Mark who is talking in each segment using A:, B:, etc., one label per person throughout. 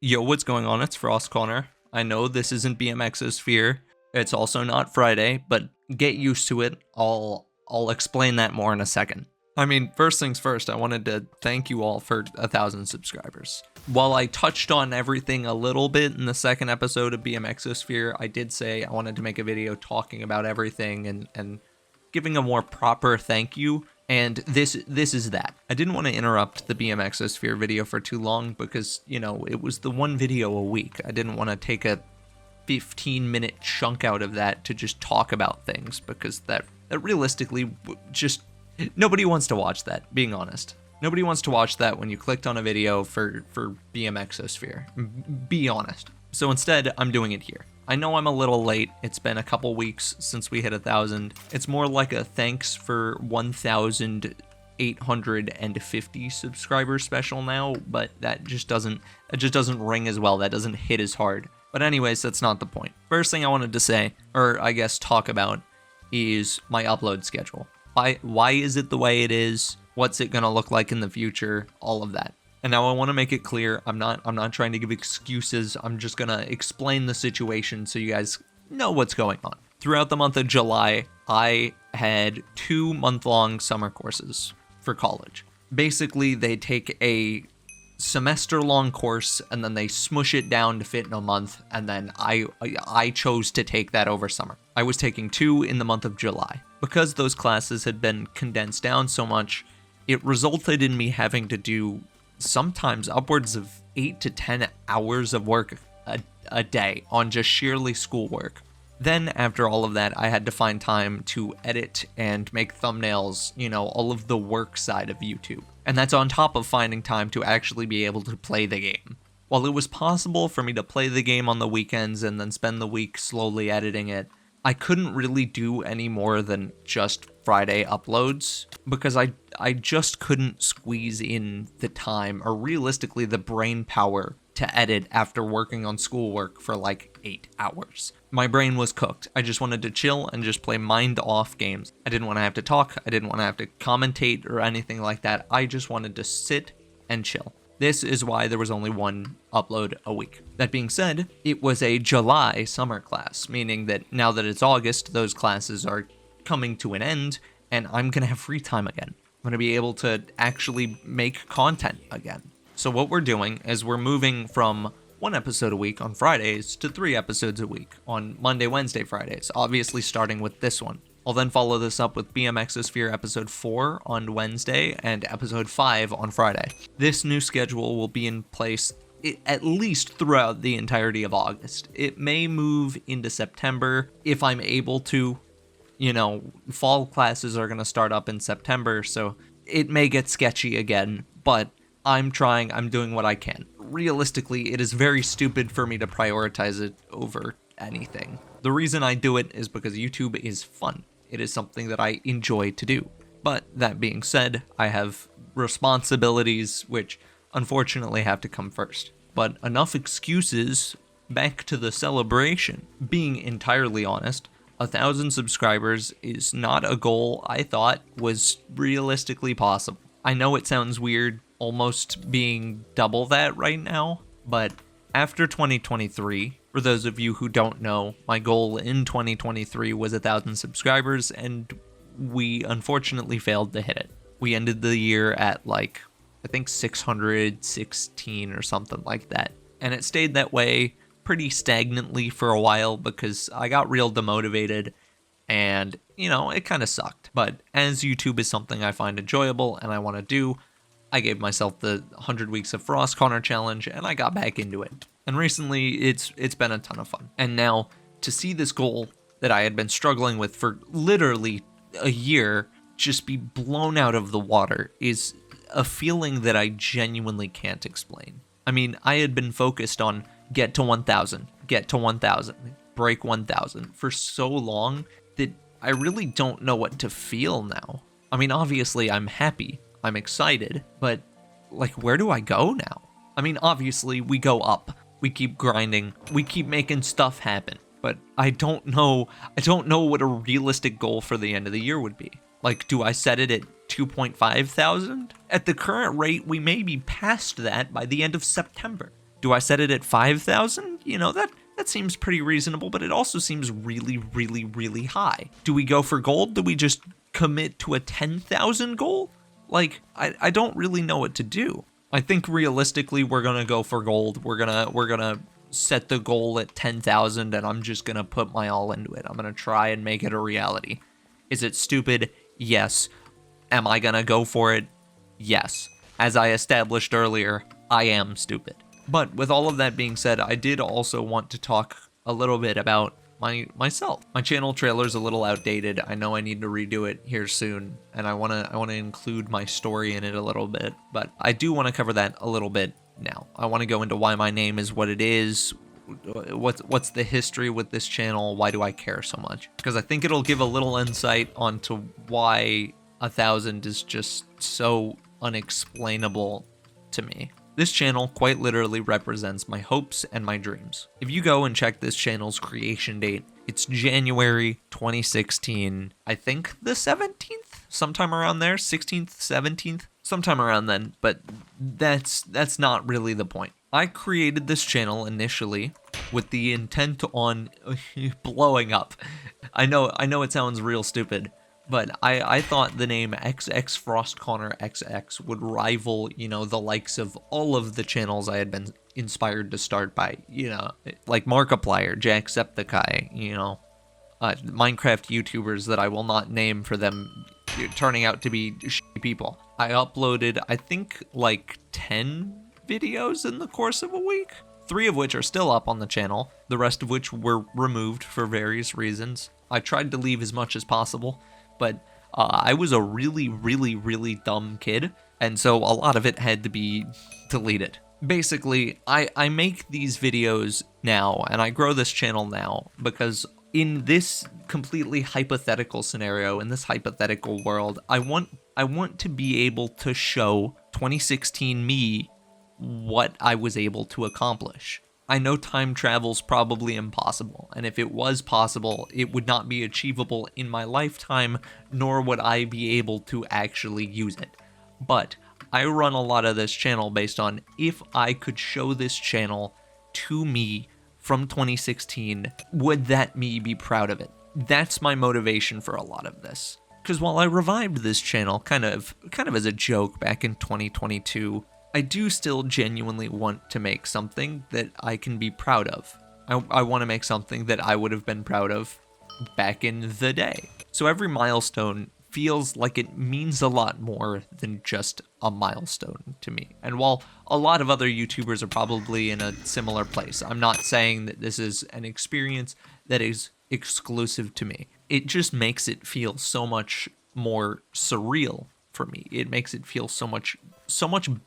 A: Yo, what's going on? It's Frost Corner. I know this isn't Exosphere. It's also not Friday, but get used to it. I'll explain that more in a second. I mean, first things first, I wanted to thank you all for 1,000 subscribers. While I touched on everything a little bit in the second episode of Exosphere, I did say I wanted to make a video talking about everything and giving a more proper thank you. And this is that. I didn't want to interrupt the Exosphere video for too long because, you know, it was the one video a week. I didn't want to take a 15-minute chunk out of that to just talk about things because that realistically just nobody wants to watch that, being honest. Nobody wants to watch that when you clicked on a video for Exosphere. Be honest. So instead, I'm doing it here. I know I'm a little late. It's been a couple weeks since we hit 1,000. It's more like a thanks for 1,850 subscribers special now, but that just doesn't ring as well. That doesn't hit as hard. But anyways, that's not the point. First thing I wanted to say, or I guess talk about, is my upload schedule. Why is it the way it is? What's it gonna look like in the future? All of that. And now I want to make it clear, I'm not trying to give excuses. I'm just gonna explain the situation so you guys know what's going on. Throughout the month of July, I had 2 month-long summer courses for college. Basically, they take a semester-long course and then they smush it down to fit in a month, and then I chose to take that over summer. I was taking 2 in the month of July. Because those classes had been condensed down so much, it resulted in me having to do sometimes upwards of 8 to 10 hours of work a day on just sheerly schoolwork. Then after all of that, I had to find time to edit and make thumbnails, you know, all of the work side of YouTube. And that's on top of finding time to actually be able to play the game. While it was possible for me to play the game on the weekends and then spend the week slowly editing it, I couldn't really do any more than just Friday uploads because I just couldn't squeeze in the time or realistically the brain power to edit after working on schoolwork for like 8 hours. My brain was cooked. I just wanted to chill and just play mind off games. I didn't want to have to talk. I didn't want to have to commentate or anything like that. I just wanted to sit and chill. This is why there was only 1 upload a week. That being said, it was a July summer class, meaning that now that it's August, those classes are coming to an end, and I'm gonna have free time again. I'm gonna be able to actually make content again. So what we're doing is we're moving from 1 episode a week on Fridays to 3 episodes a week on Monday, Wednesday, Fridays, obviously starting with this one. I'll then follow this up with Exosphere episode 4 on Wednesday and episode 5 on Friday. This new schedule will be in place at least throughout the entirety of August. It may move into September if I'm able to. You know, fall classes are going to start up in September, so it may get sketchy again, but I'm trying, I'm doing what I can. Realistically, it is very stupid for me to prioritize it over anything. The reason I do it is because YouTube is fun. It is something that I enjoy to do. But that being said, I have responsibilities which unfortunately have to come first. But enough excuses, back to the celebration. Being entirely honest, 1,000 subscribers is not a goal I thought was realistically possible. I know it sounds weird, almost being double that right now, but after 2023, for those of you who don't know, my goal in 2023 was 1,000 subscribers, and we unfortunately failed to hit it. We ended the year at like, I think 616 or something like that. And it stayed that way pretty stagnantly for a while because I got real demotivated and, you know, it kind of sucked. But as YouTube is something I find enjoyable and I want to do, I gave myself the 100 Weeks of Frost Corner challenge and I got back into it. And recently it's been a ton of fun. And now to see this goal that I had been struggling with for literally a year just be blown out of the water is a feeling that I genuinely can't explain. I mean, I had been focused on get to 1,000, break 1,000 for so long that I really don't know what to feel now. I mean, obviously I'm happy, I'm excited, but like, where do I go now? I mean, obviously we go up, we keep grinding, we keep making stuff happen, but I don't know what a realistic goal for the end of the year would be. Like, do I set it at 2.5 thousand? At the current rate, we may be past that by the end of September. Do I set it at 5,000? You know, that seems pretty reasonable, but it also seems really, really, really high. Do we go for gold? Do we just commit to a 10,000 goal? Like, I don't really know what to do. I think realistically, we're gonna go for gold. We're gonna set the goal at 10,000, and I'm just gonna put my all into it. I'm gonna try and make it a reality. Is it stupid? Yes. Am I gonna go for it? Yes. As I established earlier, I am stupid. But with all of that being said, I did also want to talk a little bit about myself. My channel trailer's a little outdated. I know I need to redo it here soon, and I wanna include my story in it a little bit, but I do want to cover that a little bit now. I want to go into why my name is what it is, what's the history with this channel, why do I care so much? Because I think it'll give a little insight onto why 1,000 is just so unexplainable to me. This channel quite literally represents my hopes and my dreams. If you go and check this channel's creation date, it's January 2016, I think the 17th? Sometime around there, 16th, 17th? Sometime around then, but that's not really the point. I created this channel initially with the intent on blowing up. I know it sounds real stupid, but I thought the name XX Frostconnor XX would rival, you know, the likes of all of the channels I had been inspired to start by, you know, like Markiplier, Jacksepticeye, you know, Minecraft YouTubers that I will not name for them turning out to be shitty people. I uploaded, I think, like 10 videos in the course of a week, 3 of which are still up on the channel, the rest of which were removed for various reasons. I tried to leave as much as possible, but I was a really, really, really dumb kid, and so a lot of it had to be deleted. Basically, I make these videos now, and I grow this channel now, because in this completely hypothetical scenario, in this hypothetical world, I want to be able to show 2016 me what I was able to accomplish. I know time travel's probably impossible, and if it was possible, it would not be achievable in my lifetime, nor would I be able to actually use it. But I run a lot of this channel based on if I could show this channel to me from 2016, would that me be proud of it? That's my motivation for a lot of this. Because while I revived this channel kind of as a joke back in 2022, I do still genuinely want to make something that I can be proud of. I want to make something that I would have been proud of back in the day. So every milestone feels like it means a lot more than just a milestone to me. And while a lot of other YouTubers are probably in a similar place, I'm not saying that this is an experience that is exclusive to me. It just makes it feel so much more surreal for me. It makes it feel so much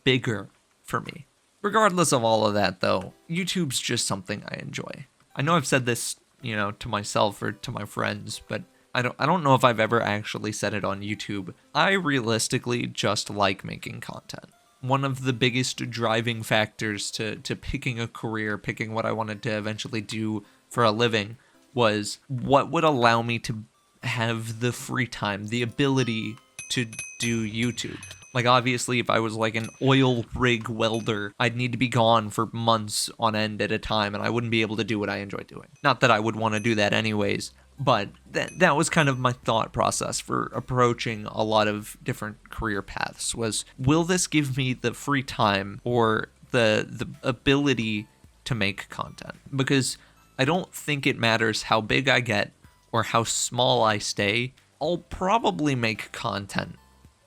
A: bigger for me. Regardless of all of that, though, YouTube's just something I enjoy. I know I've said this, you know, to myself or to my friends, but I don't know if I've ever actually said it on YouTube. I realistically just like making content. One of the biggest driving factors to picking a career, picking what I wanted to eventually do for a living, was what would allow me to have the free time, the ability to do YouTube. Like, obviously, if I was like an oil rig welder, I'd need to be gone for months on end at a time, and I wouldn't be able to do what I enjoy doing. Not that I would want to do that anyways, but that was kind of my thought process for approaching a lot of different career paths, was, will this give me the free time or the ability to make content? Because I don't think it matters how big I get or how small I stay, I'll probably make content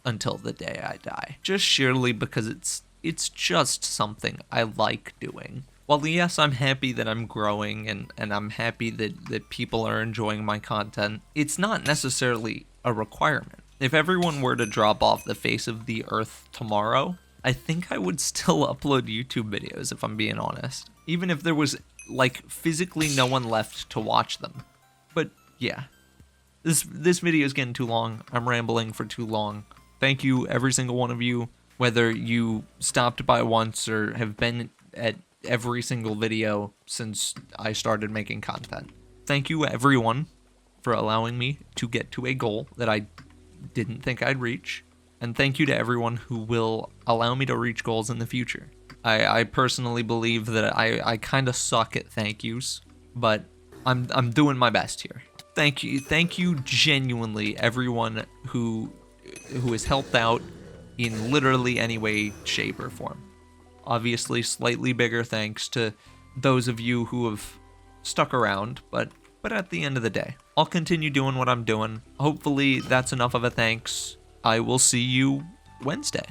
A: until the day I die. Just sheerly because it's just something I like doing. While yes, I'm happy that I'm growing and I'm happy that people are enjoying my content, it's not necessarily a requirement. If everyone were to drop off the face of the earth tomorrow, I think I would still upload YouTube videos, if I'm being honest. Even if there was, like, physically no one left to watch them. But yeah, this video is getting too long. I'm rambling for too long. Thank you, every single one of you, whether you stopped by once or have been at every single video since I started making content. Thank you, everyone, for allowing me to get to a goal that I didn't think I'd reach. And thank you to everyone who will allow me to reach goals in the future. I personally believe that I kind of suck at thank yous, but I'm doing my best here. Thank you genuinely everyone who has helped out in literally any way, shape, or form. Obviously, slightly bigger thanks to those of you who have stuck around, but at the end of the day, I'll continue doing what I'm doing. Hopefully, that's enough of a thanks. I will see you Wednesday.